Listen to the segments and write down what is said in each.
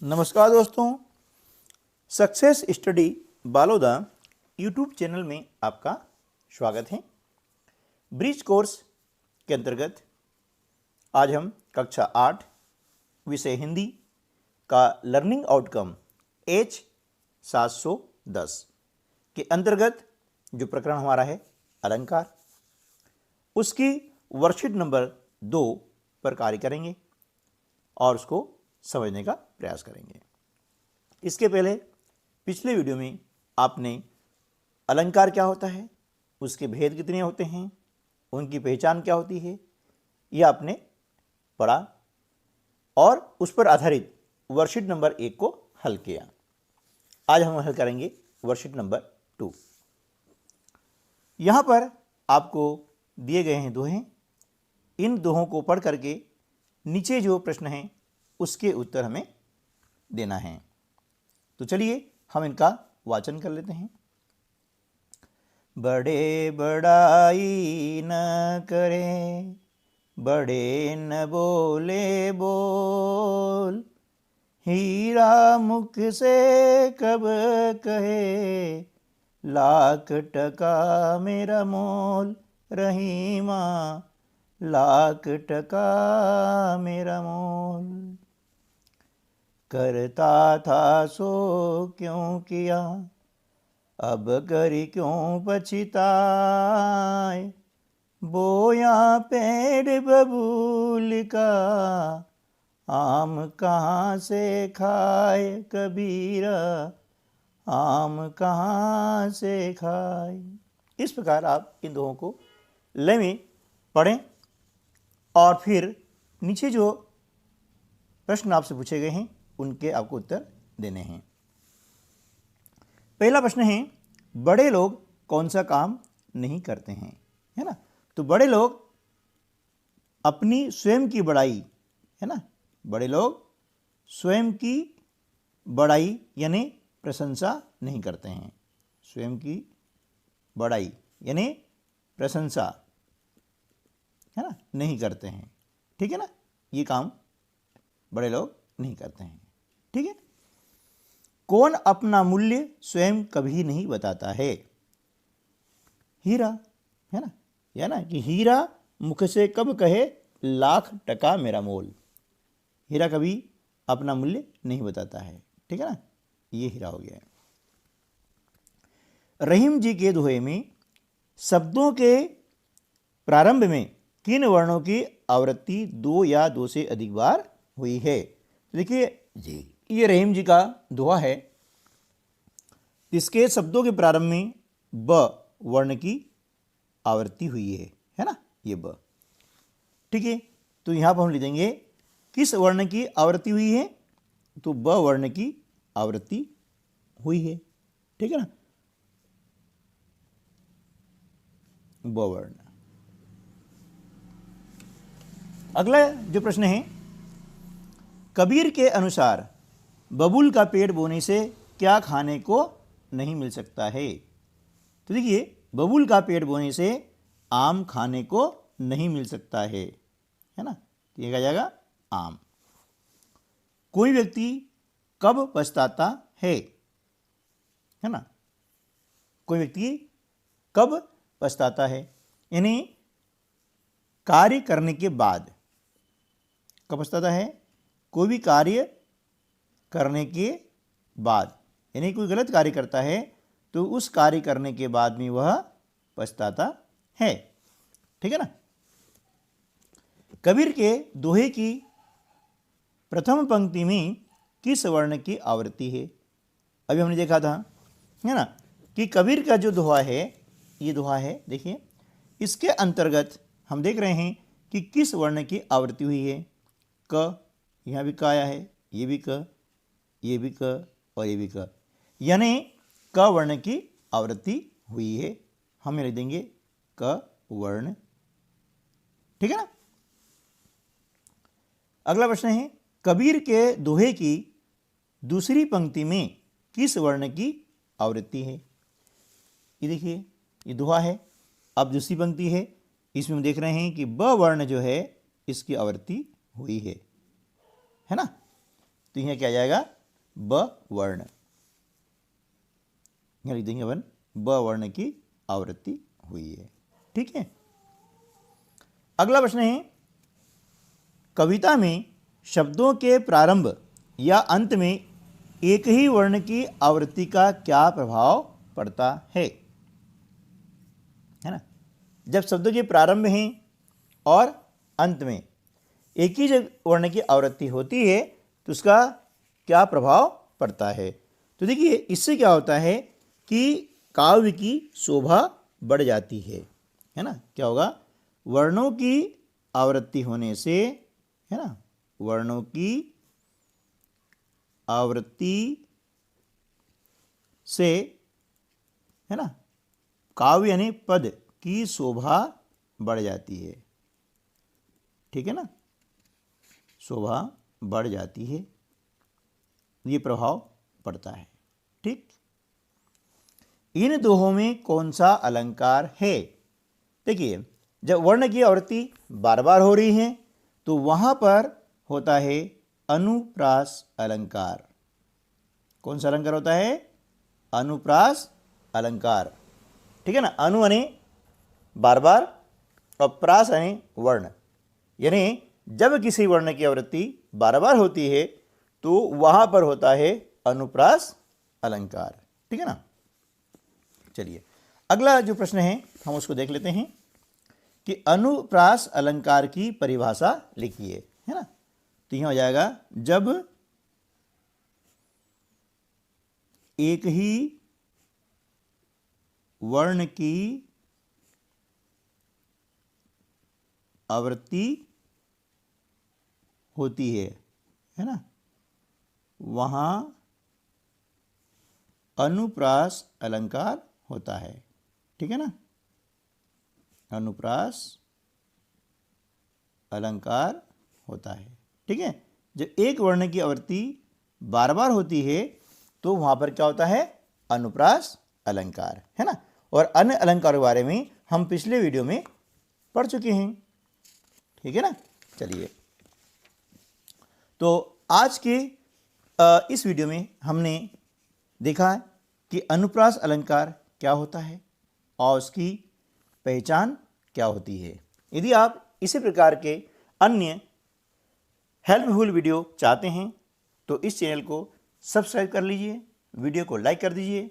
नमस्कार दोस्तों, success study Baloda YouTube channel में आपका स्वागत है। ब्रिज कोर्स के अंतर्गत आज हम कक्षा 8 विषय हिंदी का लर्निंग आउटकम H 710 के अंतर्गत जो प्रकरण हमारा है अलंकार, उसकी वर्कशीट नंबर 2 पर कार्य करेंगे और उसको समझने का प्रयास करेंगे। इसके पहले पिछले वीडियो में आपने अलंकार क्या होता है, उसके भेद कितने होते हैं, उनकी पहचान क्या होती है, यह आपने पढ़ा और उस पर आधारित वर्कशीट नंबर 1 को हल किया। आज हम हल करेंगे वर्कशीट नंबर 2। यहाँ पर आपको दिए गए हैं दोहे। इन दोहों को पढ़ करके नीचे जो प्रश्न हैं उसके उत्तर हमें देना है। तो चलिए हम इनका वाचन कर लेते हैं। बड़े बड़ाई न करें, बड़े न बोले बोल, हीरा मुख से कब कहे, लाख टका मेरा मोल, रहीमा लाख टका मेरा मोल। करता था सो क्यों किया, अब करी क्यों पछताए, बोया पेड़ बबूल का, आम कहाँ से खाए कबीरा, आम कहाँ से खाए। इस प्रकार आप इन दोनों को लय में पढ़ें और फिर नीचे जो प्रश्न आपसे पूछे गए हैं उनके आपको उत्तर देने हैं। पहला प्रश्न है, बड़े लोग कौन सा काम नहीं करते हैं, है ना। तो बड़े लोग अपनी स्वयं की बड़ाई, है ना, बड़े लोग स्वयं की बड़ाई यानी प्रशंसा नहीं करते हैं। स्वयं की बड़ाई यानी प्रशंसा, है ना, नहीं करते हैं। ठीक है ना, ये काम बड़े लोग नहीं करते हैं। ठीक है। कौन अपना मूल्य स्वयं कभी नहीं बताता है। हीरा, है ना, या ना कि हीरा मुख से कब कहे, लाख टका मेरा मोल। हीरा कभी अपना मूल्य नहीं बताता है। ठीक है ना, ये हीरा हो गया। रहीम जी के दोहे में शब्दों के प्रारंभ में किन वर्णों की आवृत्ति 2 या 2 से अधिक बार हुई है। देखिए जी, ये रहीम जी का दोहा है। इसके शब्दों के प्रारंभ में ब वर्ण की आवृत्ति हुई है ना, ये ब। ठीक है, तो यहां पर हम लिख देंगे किस वर्ण की आवृत्ति हुई है, तो ब वर्ण की आवृत्ति हुई है। ठीक है ना, ब वर्ण। अगला जो प्रश्न है, कबीर के अनुसार बबूल का पेड़ बोने से क्या खाने को नहीं मिल सकता है। तो देखिए, बबूल का पेड़ बोने से आम खाने को नहीं मिल सकता है ना, तो ये कहा जाएगा आम। कोई व्यक्ति कब पछताता है ना, कोई व्यक्ति कब पछताता है, यानी कार्य करने के बाद। कब पछताता है, कोई भी कार्य करने के बाद, यानी कोई गलत कार्य करता है तो उस कार्य करने के बाद में वह पछताता है। ठीक है ना। कबीर के दोहे की प्रथम पंक्ति में किस वर्ण की आवृत्ति है। अभी हमने देखा था, है ना, कि कबीर का जो दोहा है, ये दोहा है, देखिए इसके अंतर्गत हम देख रहे हैं कि किस वर्ण की आवृत्ति हुई है। क, यहाँ भी क आया है, ये भी क, ये भी क और ये भी क, यानी क वर्ण की आवृत्ति हुई है। हम लिख देंगे क वर्ण। ठीक है ना। अगला प्रश्न है, कबीर के दोहे की दूसरी पंक्ति में किस वर्ण की आवृत्ति है। ये देखिए, ये दोहा है, अब दूसरी पंक्ति है, इसमें हम देख रहे हैं कि ब वर्ण जो है इसकी आवृत्ति हुई है ना। तो यह क्या जाएगा, ब वर्ण, यहाँ लिख देंगे अपन ब वर्ण की आवृत्ति हुई है। ठीक है। अगला प्रश्न है, कविता में शब्दों के प्रारंभ या अंत में एक ही वर्ण की आवृत्ति का क्या प्रभाव पड़ता है ना। जब शब्दों के प्रारंभ में और अंत में एक ही वर्ण की आवृत्ति होती है तो उसका क्या प्रभाव पड़ता है। तो देखिए इससे क्या होता है कि काव्य की शोभा बढ़ जाती है ना। क्या होगा, वर्णों की आवृत्ति होने से, है ना, वर्णों की आवृत्ति से, है ना, काव्य यानी पद की शोभा बढ़ जाती है। ठीक है ना, शोभा बढ़ जाती है, ये प्रभाव पड़ता है। ठीक, इन दोहों में कौन सा अलंकार है। देखिए जब वर्ण की आवृत्ति बार बार हो रही है तो वहां पर होता है अनुप्रास अलंकार। कौन सा अलंकार होता है, अनुप्रास अलंकार। ठीक है ना, अनु यानी बार बार और प्रास यानी वर्ण, यानी जब किसी वर्ण की आवृत्ति बार बार होती है तो वहां पर होता है अनुप्रास अलंकार। ठीक है ना। चलिए अगला जो प्रश्न है हम उसको देख लेते हैं कि अनुप्रास अलंकार की परिभाषा लिखिए, है ना। तो यहां हो जाएगा, जब एक ही वर्ण की आवृत्ति होती है ना, वहां अनुप्रास अलंकार होता है। ठीक है ना, अनुप्रास अलंकार होता है। ठीक है, जब एक वर्ण की आवृत्ति बार बार होती है तो वहां पर क्या होता है, अनुप्रास अलंकार, है ना। और अन्य अलंकारों के बारे में हम पिछले वीडियो में पढ़ चुके हैं। ठीक है ना। चलिए, तो आज के इस वीडियो में हमने देखा कि अनुप्रास अलंकार क्या होता है और उसकी पहचान क्या होती है। यदि आप इसी प्रकार के अन्य हेल्पफुल वीडियो चाहते हैं तो इस चैनल को सब्सक्राइब कर लीजिए, वीडियो को लाइक कर दीजिए,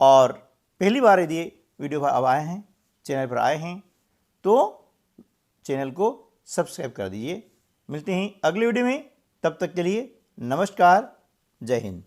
और पहली बार यदि वीडियो पर अब आए हैं, चैनल पर आए हैं, तो चैनल को सब्सक्राइब कर दीजिए। मिलते हैं अगले वीडियो में, तब तक के लिए नमस्कार, जय हिंद।